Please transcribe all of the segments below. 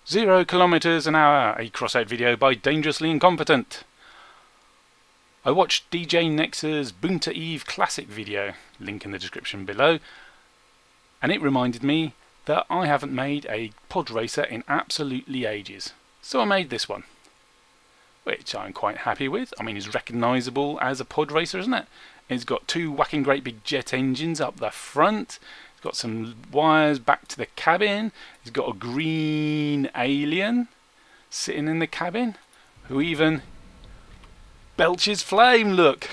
0 kilometers an hour, a Crossout video by Dangerously Incompetent. I watched DJNexa's Boonta Eve Classic video, link in the description below, and it reminded me that I haven't made a pod racer in absolutely ages. So I made this one, which I'm quite happy with. I mean, it's recognisable as a pod racer, isn't it? It's got two whacking great big jet engines up the front. It's got some wires back to the cabin. It's got a green alien sitting in the cabin who even belches flame, look.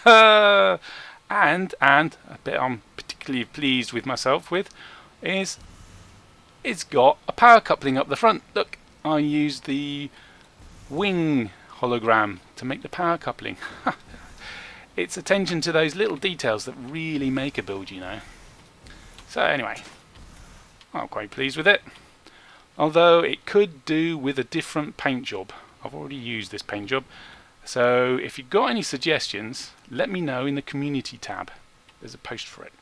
and a bit I'm particularly pleased with myself with is it's got a power coupling up the front. Look, I used the wing hologram to make the power coupling. It's attention to those little details that really make a build, you know. So anyway, I'm quite pleased with it. Although it could do with a different paint job. I've already used this paint job. So if you've got any suggestions, let me know in the community tab. There's a post for it.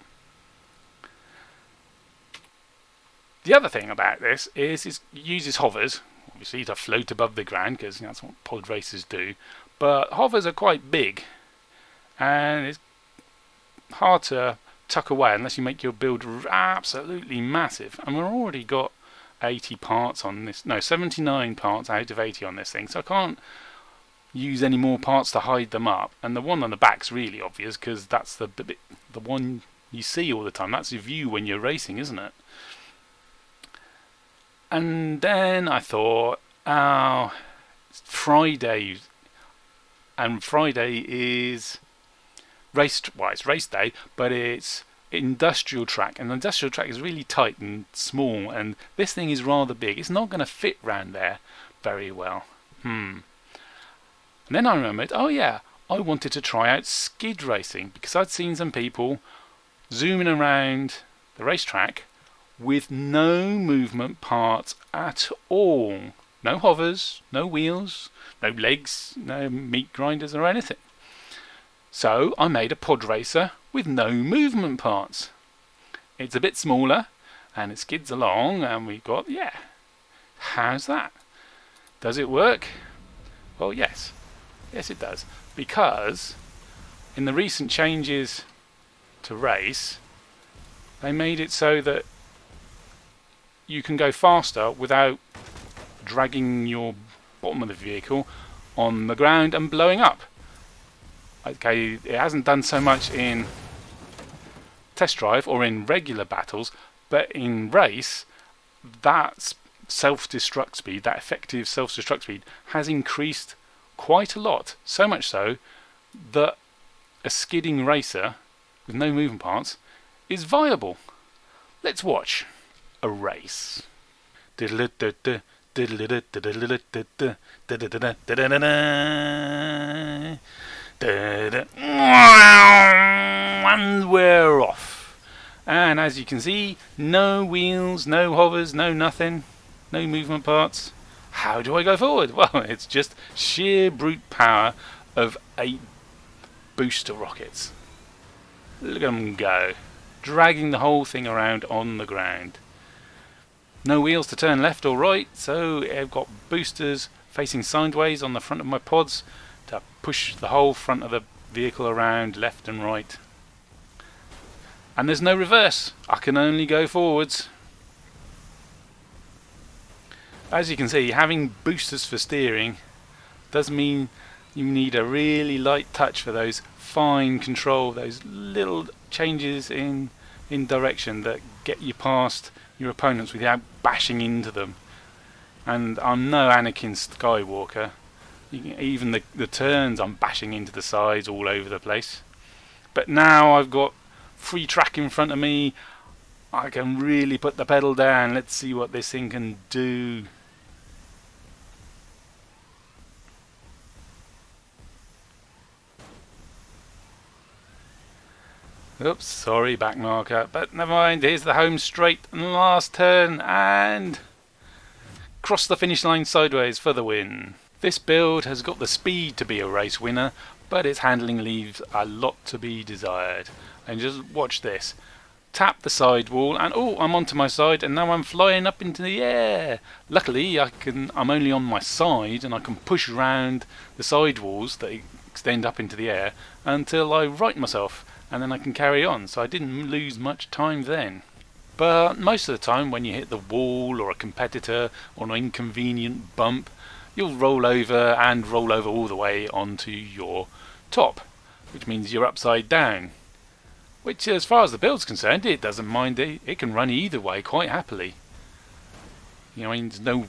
The other thing about this is it uses hovers, obviously to float above the ground, because that's what pod racers do. But hovers are quite big, and it's hard to tuck away unless you make your build absolutely massive. And we've already got 80 parts on this, no, 79 parts out of 80 on this thing, so I can't use any more parts to hide them up. And the one on the back's really obvious because that's the one you see all the time. That's your view when you're racing, isn't it? And then I thought, oh, it's Friday, and Friday is it's race day, but it's industrial track, and the industrial track is really tight and small, and this thing is rather big. It's not going to fit round there very well. And then I remembered, oh yeah, I wanted to try out skid racing because I'd seen some people zooming around the racetrack with no movement parts at all. No hovers, no wheels, no legs, no meat grinders or anything. So I made a pod racer with no movement parts. It's a bit smaller and it skids along, and we've got, yeah, how's that? Does it work? Well, yes. Yes, it does. Because in the recent changes to race, they made it so that you can go faster without dragging your bottom of the vehicle on the ground and blowing up. Okay, it hasn't done so much in test drive or in regular battles, but in race, that self-destruct speed, that effective self-destruct speed, has increased quite a lot. So much so that a skidding racer with no movement parts is viable. Let's watch a race. And we're off. And as you can see, no wheels, no hovers, no nothing, no movement parts. How do I go forward? Well, it's just sheer brute power of 8 booster rockets. Look at them go, dragging the whole thing around on the ground. No wheels to turn left or right, so I've got boosters facing sideways on the front of my pods to push the whole front of the vehicle around left and right. And there's no reverse, I can only go forwards. As you can see, having boosters for steering does mean you need a really light touch for those fine control, those little changes in direction that get you past your opponents without bashing into them. And I'm no Anakin Skywalker. Even the turns I'm bashing into the sides all over the place. But now I've got free track in front of me, I can really put the pedal down. Let's see what this thing can do. Oops, sorry, back marker, but never mind. Here's the home straight and last turn, and cross the finish line sideways for the win. This build has got the speed to be a race winner, but its handling leaves a lot to be desired. And just watch this. tap the sidewall, and oh, I'm onto my side, and now I'm flying up into the air. Luckily, I'm only on my side, and I can push around the sidewalls that extend up into the air until I right myself, and then I can carry on. So I didn't lose much time then. But most of the time, when you hit the wall or a competitor or an inconvenient bump, you'll roll over all the way onto your top, which means you're upside down. Which, as far as the build's concerned, it doesn't mind. It can run either way quite happily. You know, I mean, there's no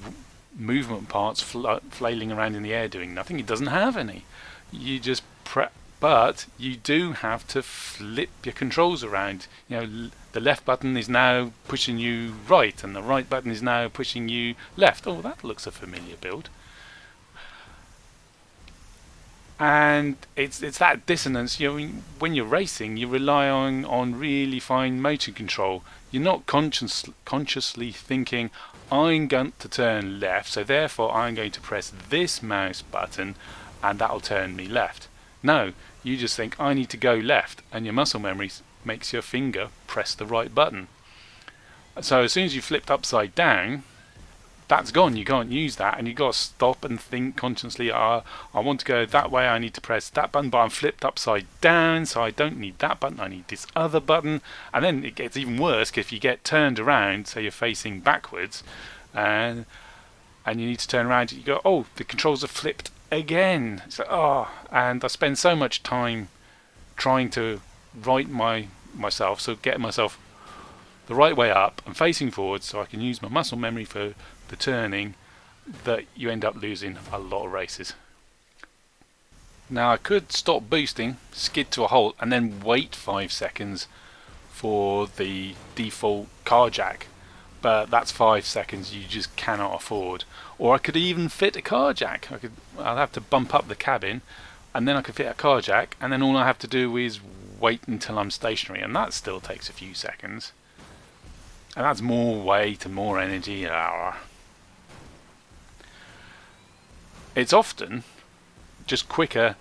movement parts flailing around in the air doing nothing. It doesn't have any. You just but you do have to flip your controls around. You know, the left button is now pushing you right, and the right button is now pushing you left. Oh, that looks a familiar build. And it's that dissonance. You know, when you're racing, you rely on really fine motor control. You're not consciously thinking, I'm going to turn left, so therefore I'm going to press this mouse button, and that'll turn me left. No, you just think, I need to go left, and your muscle memory makes your finger press the right button. So as soon as you flipped upside down, that's gone. You can't use that, and you've got to stop and think consciously, I want to go that way, I need to press that button, but I'm flipped upside down, so I don't need that button, I need this other button. And then it gets even worse if you get turned around, so you're facing backwards, and you need to turn around, you go, oh, the controls are flipped again. So, and I spend so much time trying to right myself, so get myself the right way up and facing forward, so I can use my muscle memory for the turning, that you end up losing a lot of races. Now I could stop boosting, skid to a halt, and then wait 5 seconds for the default car jack, but that's 5 seconds you just cannot afford. Or I could even fit a car jack. I'd have to bump up the cabin, and then I could fit a car jack, and then all I have to do is wait until I'm stationary, and that still takes a few seconds. And that's more weight and more energy. It's often just quicker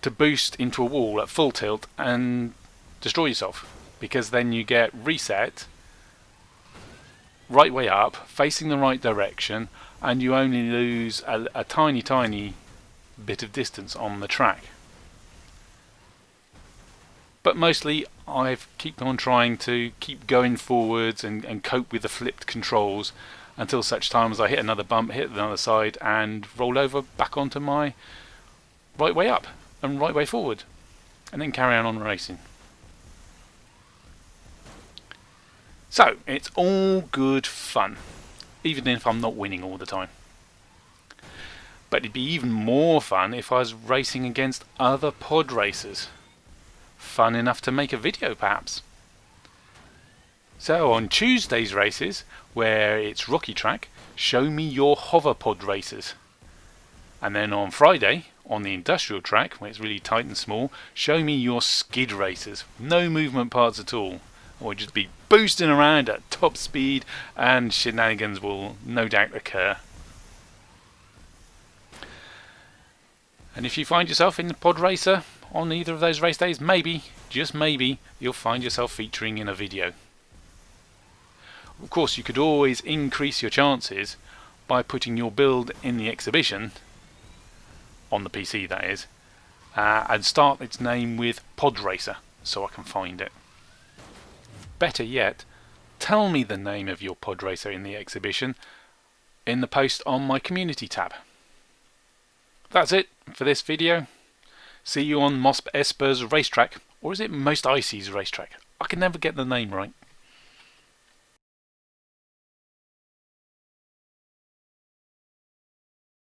to boost into a wall at full tilt and destroy yourself, because then you get reset, right way up, facing the right direction, and you only lose a tiny bit of distance on the track. But mostly I keep on trying to keep going forwards and cope with the flipped controls until such time as I hit another bump, hit another side, and roll over back onto my right way up and right way forward, and then carry on racing. So it's all good fun, even if I'm not winning all the time. But it'd be even more fun if I was racing against other pod racers. Fun enough to make a video, perhaps. So on Tuesday's races, where it's rocky track, show me your hover pod racers. And then on Friday, on the industrial track, where it's really tight and small, show me your skid racers. No movement parts at all. Or just be boosting around at top speed, and shenanigans will no doubt occur. And if you find yourself in the pod racer on either of those race days, maybe, just maybe, you'll find yourself featuring in a video. Of course, you could always increase your chances by putting your build in the exhibition, on the PC that is, and start its name with Pod Racer, so I can find it. Better yet, tell me the name of your pod racer in the exhibition in the post on my community tab. That's it for this video. See you on Mosp Esper's racetrack, or is it Most Icy's racetrack? I can never get the name right.